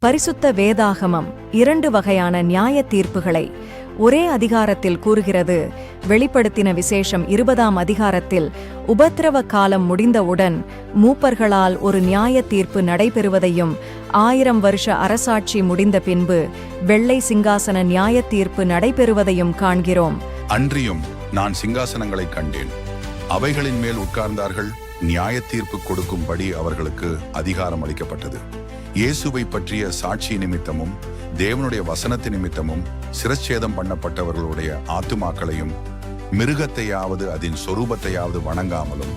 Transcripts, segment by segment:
பரிசுத்த வேதாகமம் 2 வகையான நியாய தீர்ப்புகளை ஒரே அதிகாரத்தில் கூறுகிறது. வெளிப்படுத்தின விசேஷம் 20ஆம் அதிகாரத்தில் உபத்திரவ காலம் முடிந்தவுடன் மூப்பர்களால் ஒரு நியாய தீர்ப்பு நடைபெறுவதையும் 1000 வருஷ அரசாட்சி முடிந்த பின்பு வெள்ளை சிங்காசன நியாய தீர்ப்பு நடைபெறுவதையும் காண்கிறோம். அன்றியும் நான் சிங்காசனங்களை கண்டேன், அவைகளின் மேல் உட்கார்ந்தார்கள், நியாய தீர்ப்பு கொடுக்கும்படி அவர்களுக்கு அதிகாரம் அளிக்கப்பட்டது. இயேசுவை பற்றிய சாட்சி நிமித்தமும் தேவனுடைய வசனத்து நிமித்தமும் சிரச்சேதம் பண்ணப்பட்டவர்களுடைய ஆத்துமாக்களையும் மிருகத்தையாவது அதன் சொரூபத்தையாவது வணங்காமலும்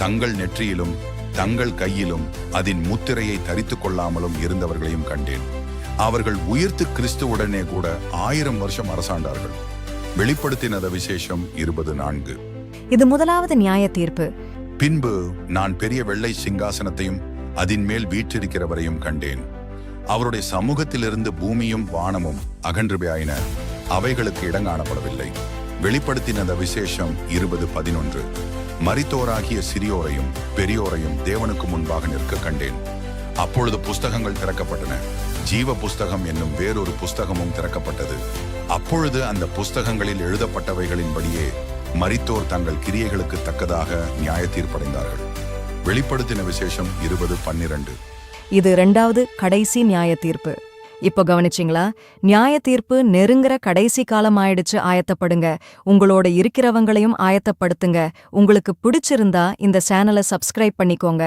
தங்கள் நெற்றியிலும் தங்கள் கையிலும் அதன் முத்திரையை தரித்து கொள்ளாமலும் இருந்தவர்களையும் கண்டேன். அவர்கள் உயிர்த்து கிறிஸ்துவுடனே கூட 1000 வருஷம் அரசாண்டார்கள். வெளிப்படுத்தினத விசேஷம் 20:4. இது முதலாவது நியாய தீர்ப்பு. பின்பு நான் பெரிய வெள்ளை சிங்காசனத்தையும் அதன் மேல் வீற்றிருக்கிறவரையும் கண்டேன். அவருடைய சமூகத்திலிருந்து பூமியும் வானமும் அகன்று போயின, அவைகளுக்கு இடங்காணப்படவில்லை. வெளிப்படுத்தினத விசேஷம் 20:11. மரித்தோராகிய சிறியோரையும் பெரியோரையும் தேவனுக்கு முன்பாக நிற்க கண்டேன். அப்பொழுது புஸ்தகங்கள் திறக்கப்பட்டன. ஜீவ புஸ்தகம் என்னும் வேறொரு புஸ்தகமும் திறக்கப்பட்டது. அப்பொழுது அந்த புஸ்தகங்களில் எழுதப்பட்டவைகளின்படியே மரித்தோர் தங்கள் கிரியைகளுக்கு தக்கதாக நியாய தீர்ப்படைந்தார்கள். வெளிப்படுத்தின விசேஷம் 20:12. இது 2வது கடைசி நியாய தீர்ப்பு. இப்போ கவனிச்சிங்களா? நியாய தீர்ப்பு நெருங்குற கடைசி காலம் ஆயிடுச்சு. ஆயத்தப்படுங்க, உங்களோட இருக்கிறவங்களையும் ஆயத்தப்படுத்துங்க. உங்களுக்கு பிடிச்சிருந்தா இந்த சேனலை சப்ஸ்கிரைப் பண்ணிக்கோங்க.